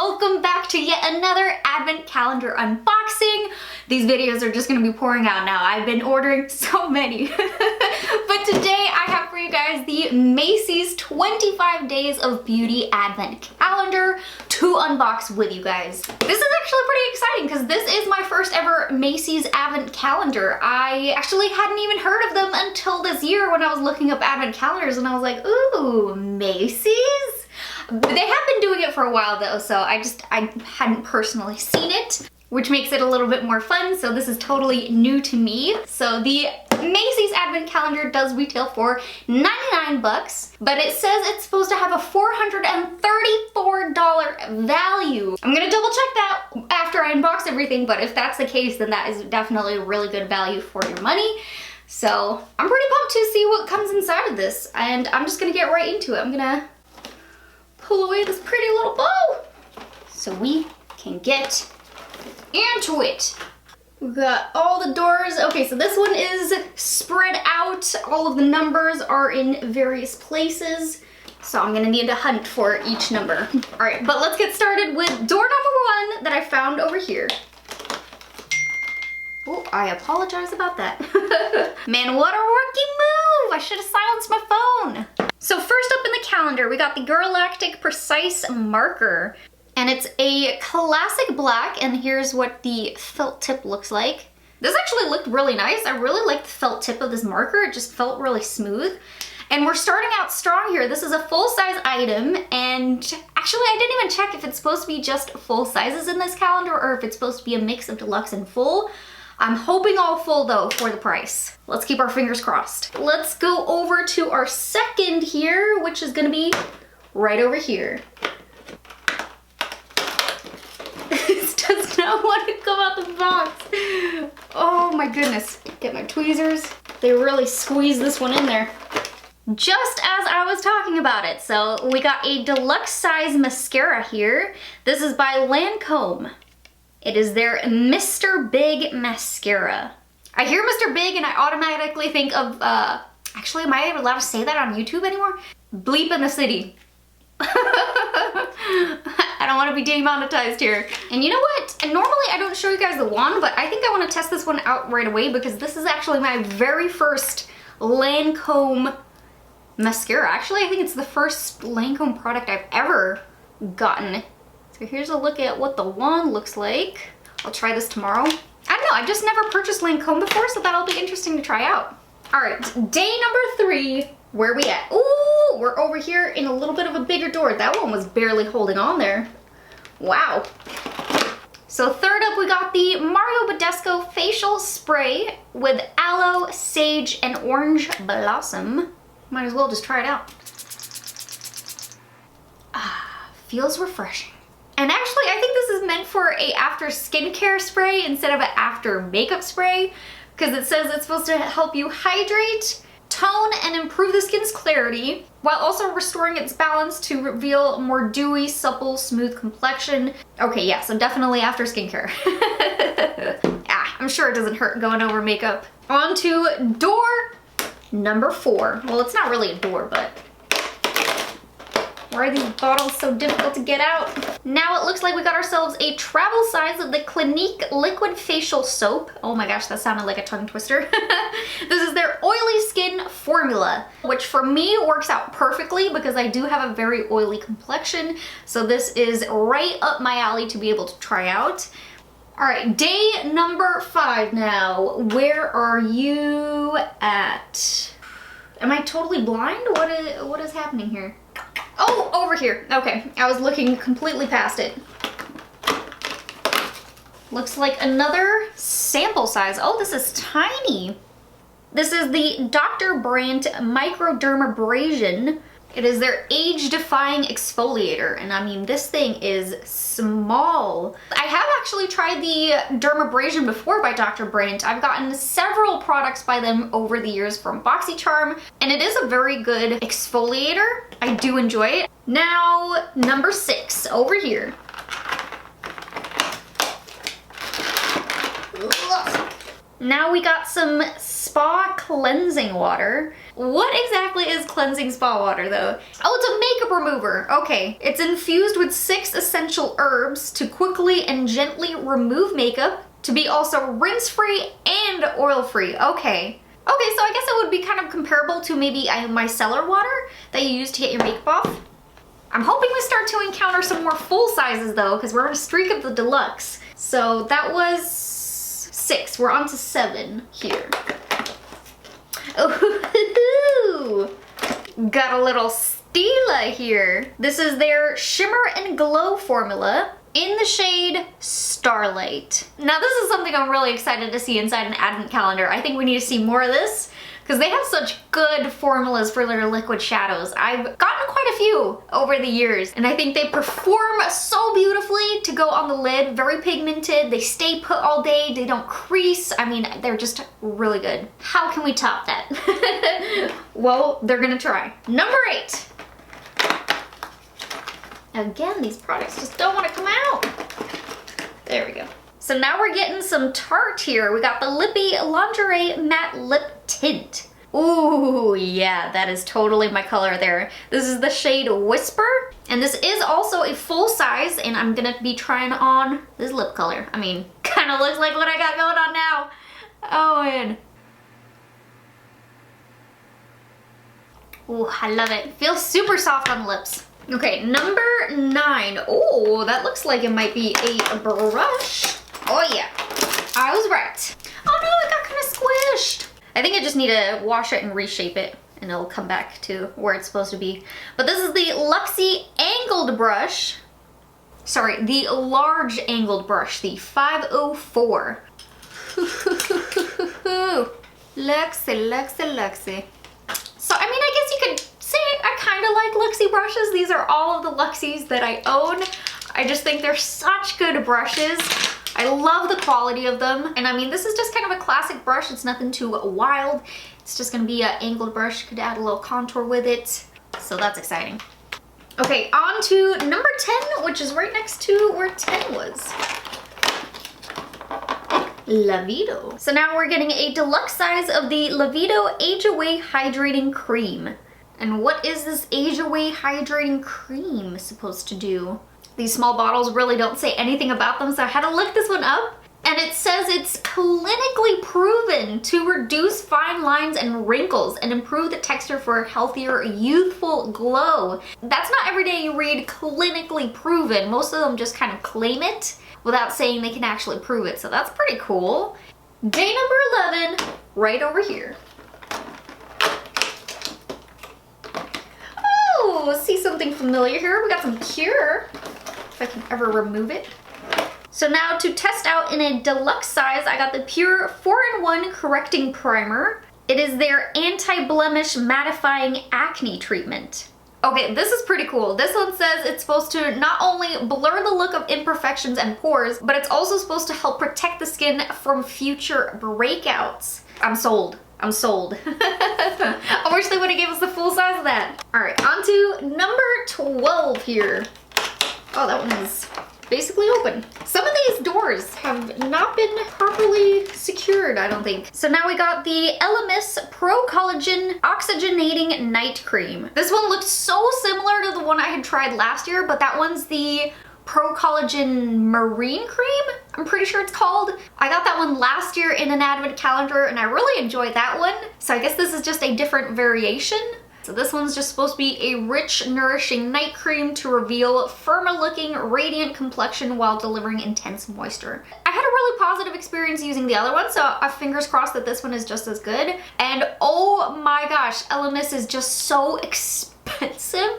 welcome back to yet another advent calendar unboxing. These videos are just gonna be pouring out now. I've been ordering so many. But today I have for you guys the Macys 25 Days of Beauty Advent Calendar to unbox with you guys. This is actually pretty exciting because this is my first ever Macys Advent Calendar. I actually hadn't even heard of them until this year when I was looking up advent calendars and I was like, ooh, Macys? They have been doing it for a while though, so I hadn't personally seen it, which makes it a little bit more fun. So this is totally new to me. So the Macys Advent Calendar does retail for 99 bucks, but it says it's supposed to have a $434 value. I'm gonna double check that after I unbox everything, but if that's the case, then that is definitely a really good value for your money. So I'm pretty pumped to see what comes inside of this, and I'm just gonna get right into it. I'm gonna pull away this pretty little bow so we can get into it. We've got all the doors. Okay, so this one is spread out. All of the numbers are in various places. So I'm gonna need to hunt for each number. All right, but let's get started with door number 1 that I found over here. Oh, I apologize about that. Man, what a rookie move! I should have silenced my phone. So first up in the calendar, we got the Galactic Precise Marker. And it's a classic black, and here's what the felt tip looks like. This actually looked really nice. I really like the felt tip of this marker. It just felt really smooth. And we're starting out strong here. This is a full-size item, and actually I didn't even check if it's supposed to be just full sizes in this calendar or if it's supposed to be a mix of deluxe and full. I'm hoping all full though for the price. Let's keep our fingers crossed. Let's go over to our second here, which is gonna be right over here. This does not want to come out the box. Oh my goodness. Get my tweezers. They really squeeze this one in there. Just as I was talking about it. So we got a deluxe size mascara here. This is by Lancome. It is their Mr. Big mascara. I hear Mr. Big and I automatically think of, actually, am I even allowed to say that on YouTube anymore? Bleep in the City. I don't want to be demonetized here. And you know what? And normally I don't show you guys the wand, but I think I want to test this one out right away because this is actually my very first Lancome mascara. Actually, I think it's the first Lancome product I've ever gotten. So here's a look at what the wand looks like. I'll try this tomorrow. I don't know, I've just never purchased Lancome before, so that'll be interesting to try out. All right, day number 3. Where are we at? Ooh, we're over here in a little bit of a bigger door. That one was barely holding on there. Wow. So third up, we got the Mario Badescu Facial Spray with Aloe, Sage, and Orange Blossom. Might as well just try it out. Ah, feels refreshing. And actually, I think this is meant for a after skincare spray instead of an after makeup spray, because it says it's supposed to help you hydrate, tone, and improve the skin's clarity, while also restoring its balance to reveal more dewy, supple, smooth complexion. Okay, yeah, so definitely after skincare. I'm sure it doesn't hurt going over makeup. On to door number 4. Well, it's not really a door, but why are these bottles so difficult to get out? Now it looks like we got ourselves a travel size of the Clinique Liquid Facial Soap. Oh my gosh, that sounded like a tongue twister. This is their oily skin formula, which for me works out perfectly because I do have a very oily complexion. So this is right up my alley to be able to try out. All right, day number 5 now. Where are you at? Am I totally blind? What is happening here? Oh, over here. Okay, I was looking completely past it. Looks like another sample size. Oh, this is tiny. This is the Dr. Brandt Microdermabrasion. It is their age-defying exfoliator, and I mean, this thing is small. I have actually tried the dermabrasion before by Dr. Brandt. I've gotten several products by them over the years from BoxyCharm, and it is a very good exfoliator. I do enjoy it. Now, number 6, over here. Now we got some spa cleansing water. What exactly is cleansing spa water though? Oh, it's a makeup remover. Okay, it's infused with 6 essential herbs to quickly and gently remove makeup, to be also rinse-free and oil-free. Okay. Okay, so I guess it would be kind of comparable to maybe micellar water that you use to get your makeup off. I'm hoping we start to encounter some more full sizes though, because we're on a streak of the deluxe. So that was 6. We're on to 7 here. Ooh, got a little Stila here. This is their Shimmer and Glow formula in the shade Starlight. Now this is something I'm really excited to see inside an advent calendar. I think we need to see more of this because they have such good formulas for their liquid shadows. I've gotten quite a few over the years and I think they perform so beautifully to go on the lid. Very pigmented, they stay put all day, they don't crease. I mean, they're just really good. How can we top that? Well, they're gonna try. Number 8. Again, these products just don't want to come out. There we go. So now we're getting some Tarte here. We got the Lippy Lingerie Matte Lip Tint. Ooh, yeah, that is totally my color there. This is the shade Whisper, and this is also a full size, and I'm gonna be trying on this lip color. I mean, kind of looks like what I got going on now. Oh, man. Ooh, I love it. Feels super soft on the lips. Okay, number 9. Oh, that looks like it might be a brush. Oh yeah, I was right. Oh no, it got kind of squished. I think I just need to wash it and reshape it and it'll come back to where it's supposed to be. But this is the Luxie angled brush. Sorry, the large angled brush, the 504. Luxie, Luxie, Luxie. So, I mean, I guess you could say I kind of like Luxie brushes. These are all of the Luxies that I own. I just think they're such good brushes. I love the quality of them. And I mean, this is just kind of a classic brush. It's nothing too wild. It's just gonna be an angled brush. Could add a little contour with it. So that's exciting. Okay, on to number 10, which is right next to where 10 was. Lavido. So now we're getting a deluxe size of the Lavido Age Away Hydrating Cream. And what is this Age Away Hydrating Cream supposed to do? These small bottles really don't say anything about them, so I had to look this one up. And it says it's clinically proven to reduce fine lines and wrinkles and improve the texture for a healthier, youthful glow. That's not every day you read clinically proven. Most of them just kind of claim it without saying they can actually prove it. So that's pretty cool. Day number 11, right over here. Oh, see something familiar here. We got some Pure, if I can ever remove it. So now to test out in a deluxe size, I got the Pure 4-in-1 Correcting Primer. It is their anti-blemish mattifying acne treatment. Okay, this is pretty cool. This one says it's supposed to not only blur the look of imperfections and pores, but it's also supposed to help protect the skin from future breakouts. I'm sold. I'm sold. I wish they would have given us the full size of that. All right, on to number 12 here. Oh, that one is basically open. Some of these doors have not been properly secured, I don't think. So now we got the Elemis Pro Collagen Oxygenating Night Cream. This one looked so similar to the one I had tried last year, but that one's the Pro Collagen Marine Cream, I'm pretty sure it's called. I got that one last year in an advent calendar and I really enjoyed that one. So I guess this is just a different variation. So this one's just supposed to be a rich, nourishing night cream to reveal firmer looking, radiant complexion while delivering intense moisture. I had a really positive experience using the other one, so fingers crossed that this one is just as good. And oh my gosh, Elemis is just so expensive.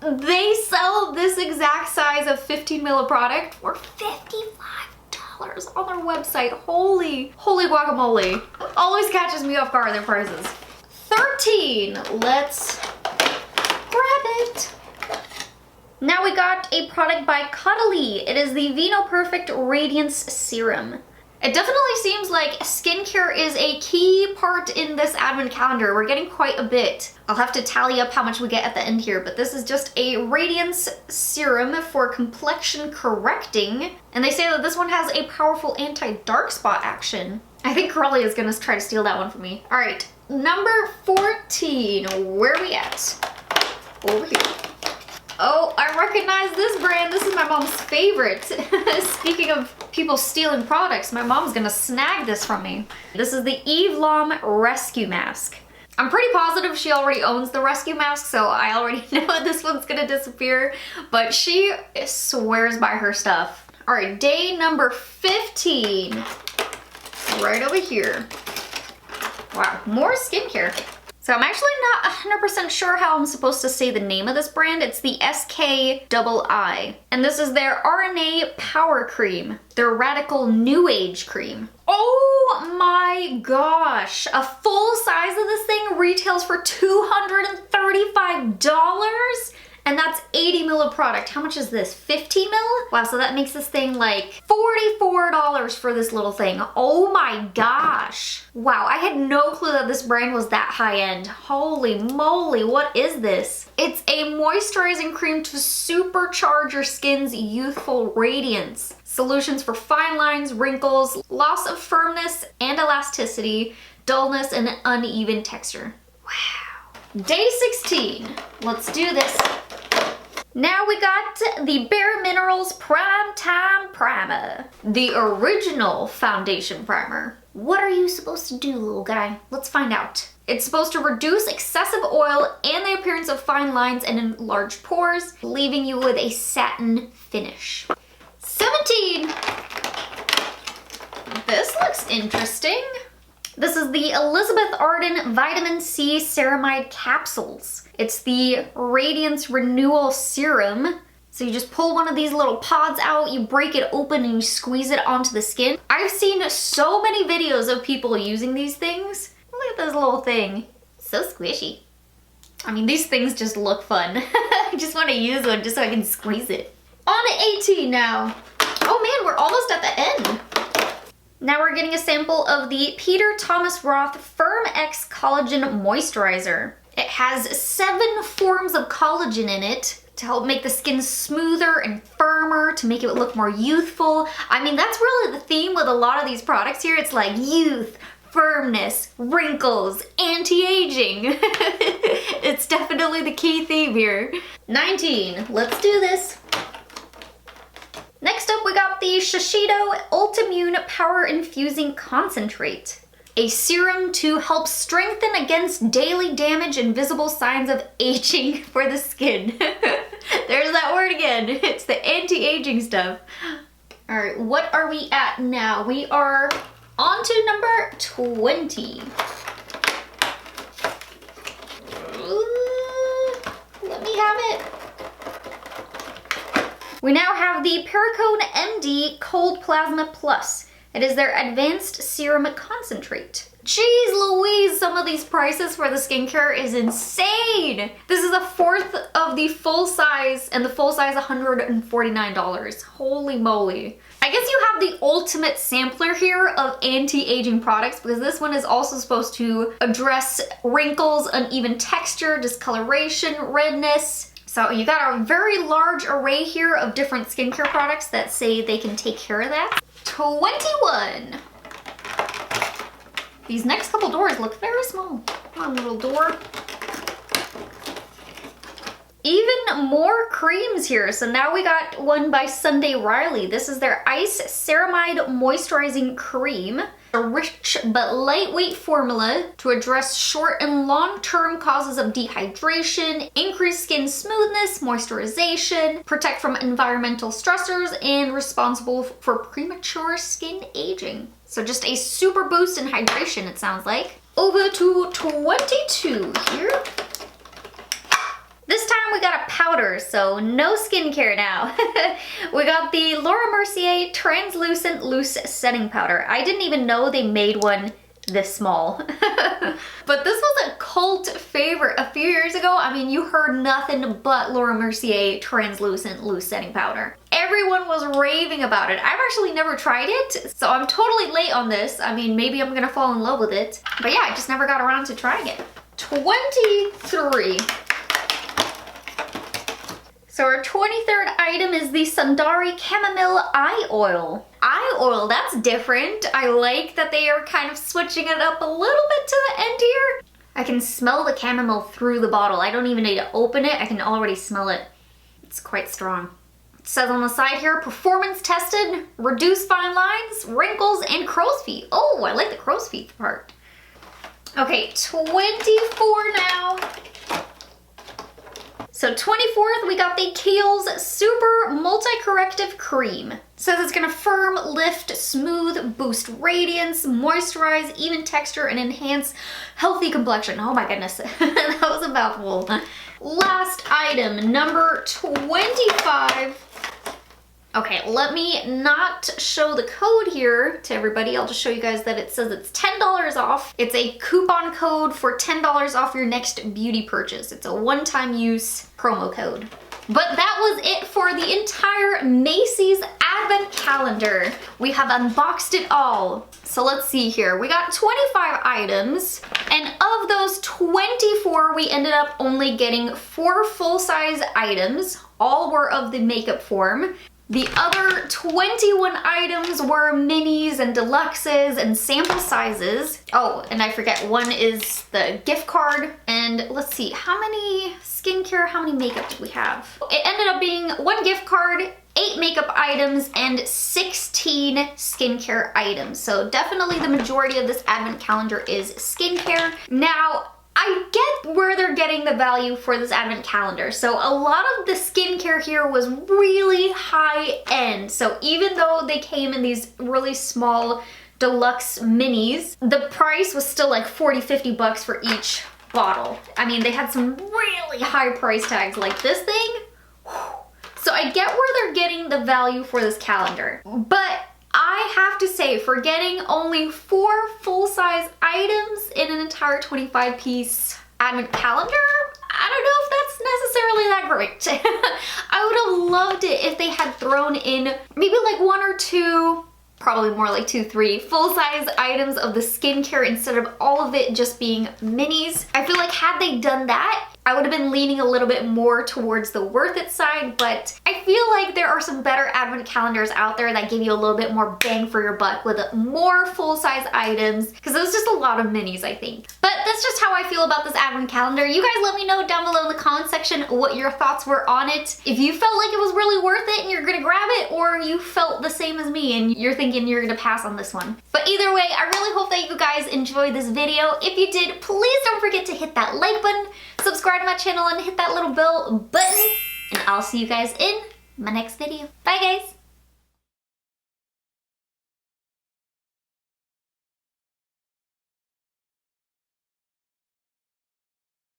They sell this exact size of 15 ml of product for $55 on their website. Holy guacamole. Always catches me off guard, their prices. 13, let's grab it. Now we got a product by Caudalie. It is the Vino Perfect Radiance Serum. It definitely seems like skincare is a key part in this advent calendar. We're getting quite a bit. I'll have to tally up how much we get at the end here, but this is just a radiance serum for complexion correcting. And they say that this one has a powerful anti-dark spot action. I think Curly is gonna try to steal that one from me. All right, number 14. Where are we at? Over here. Oh, I recognize this brand. This is my mom's favorite. Speaking of people stealing products, my mom's gonna snag this from me. This is the Eve Lom Rescue Mask. I'm pretty positive she already owns the rescue mask, so I already know this one's gonna disappear, but she swears by her stuff. All right, day number 15. Right over here. Wow, more skincare. So I'm actually not 100% sure how I'm supposed to say the name of this brand. It's the SKII. And this is their RNA Power Cream. Their Radical New Age Cream. Oh my gosh. A full size of this thing retails for $235? And that's 80 ml of product. How much is this? 50 ml? Wow, so that makes this thing like $44 for this little thing. Oh my gosh. Wow, I had no clue that this brand was that high end. Holy moly, what is this? It's a moisturizing cream to supercharge your skin's youthful radiance. Solutions for fine lines, wrinkles, loss of firmness and elasticity, dullness, and uneven texture. Wow. Day 16. Let's do this. Now we got the Bare Minerals Prime Time Primer. The original foundation primer. What are you supposed to do, little guy? Let's find out. It's supposed to reduce excessive oil and the appearance of fine lines and enlarged pores, leaving you with a satin finish. 17. This looks interesting. This is the Elizabeth Arden Vitamin C Ceramide Capsules. It's the Radiance Renewal Serum. So you just pull one of these little pods out, you break it open and you squeeze it onto the skin. I've seen so many videos of people using these things. Look at this little thing. So squishy. I mean, these things just look fun. I just want to use one just so I can squeeze it. On to 18 now. Oh man, we're almost at the end. Now we're getting a sample of the Peter Thomas Roth Firm X Collagen Moisturizer. It has 7 forms of collagen in it to help make the skin smoother and firmer, to make it look more youthful. I mean, that's really the theme with a lot of these products here. It's like youth, firmness, wrinkles, anti-aging. It's definitely the key theme here. 19, let's do this. Next up, we got the Shiseido Ultimune Power Infusing Concentrate. A serum to help strengthen against daily damage and visible signs of aging for the skin. There's that word again. It's the anti-aging stuff. All right, what are we at now? We are on to number 20. Let me have it. We now have the Perricone MD Cold Plasma Plus. It is their advanced serum concentrate. Jeez Louise, some of these prices for the skincare is insane. This is a fourth of the full size, and the full size $149. Holy moly. I guess you have the ultimate sampler here of anti-aging products, because this one is also supposed to address wrinkles, uneven texture, discoloration, redness. So you got a very large array here of different skincare products that say they can take care of that. 21. These next couple doors look very small. Come on, little door. Even more creams here. So now we got one by Sunday Riley. This is their Ice Ceramide Moisturizing Cream. A rich but lightweight formula to address short and long-term causes of dehydration, increase skin smoothness, moisturization, protect from environmental stressors, and responsible for premature skin aging. So just a super boost in hydration, it sounds like. Over to 22 here. This time we got a powder, so no skincare now. We got the Laura Mercier Translucent Loose Setting Powder. I didn't even know they made one this small. But this was a cult favorite a few years ago. I mean, you heard nothing but Laura Mercier Translucent Loose Setting Powder. Everyone was raving about it. I've actually never tried it, so I'm totally late on this. I mean, maybe I'm gonna fall in love with it. But yeah, I just never got around to trying it. 23. So our 23rd item is the Sundari Chamomile Eye Oil. Eye oil, that's different. I like that they are kind of switching it up a little bit to the end here. I can smell the chamomile through the bottle. I don't even need to open it. I can already smell it. It's quite strong. It says on the side here, performance tested, reduce fine lines, wrinkles, and crow's feet. Oh, I like the crow's feet part. Okay, 24 now. So 24th, we got the Kiehl's Super Multi-Corrective Cream. It says it's gonna firm, lift, smooth, boost radiance, moisturize, even texture, and enhance healthy complexion. Oh my goodness, that was a mouthful. Last item, number 25. Okay, let me not show the code here to everybody. I'll just show you guys that it says it's $10 off. It's a coupon code for $10 off your next beauty purchase. It's a one-time use promo code. But that was it for the entire Macys Advent Calendar. We have unboxed it all. So let's see here. We got 25 items, and of those 24, we ended up only getting 4 full-size items. All were of the makeup form. The other 21 items were minis and deluxes and sample sizes. Oh, and I forget, one is the gift card. And let's see, how many skincare, how many makeup did we have? It ended up being 1 gift card, 8 makeup items, and 16 skincare items. So definitely the majority of this advent calendar is skincare. Now, I get where they're getting the value for this advent calendar. So a lot of the skincare here was really high end. So even though they came in these really small deluxe minis, the price was still like 40, 50 bucks for each bottle. I mean, they had some really high price tags like this thing. So I get where they're getting the value for this calendar. But I have to say, for getting only 4 full-size items in an entire 25-piece advent calendar, I don't know if that's necessarily that great. I would have loved it if they had thrown in maybe like 1 or 2, probably more like 2, 3 full-size items of the skincare instead of all of it just being minis. I feel like had they done that, I would have been leaning a little bit more towards the worth it side, but I feel like there are some better advent calendars out there that give you a little bit more bang for your buck with more full-size items, because it was just a lot of minis, I think. But that's just how I feel about this advent calendar. You guys let me know down below in the comment section what your thoughts were on it. If you felt like it was really worth it and you're gonna grab it, or you felt the same as me and you're thinking you're gonna pass on this one. But either way, I really hope that you guys enjoyed this video. If you did, please don't forget to hit that like button, subscribe to my channel, and hit that little bell button, and I'll see you guys in my next video. Bye guys!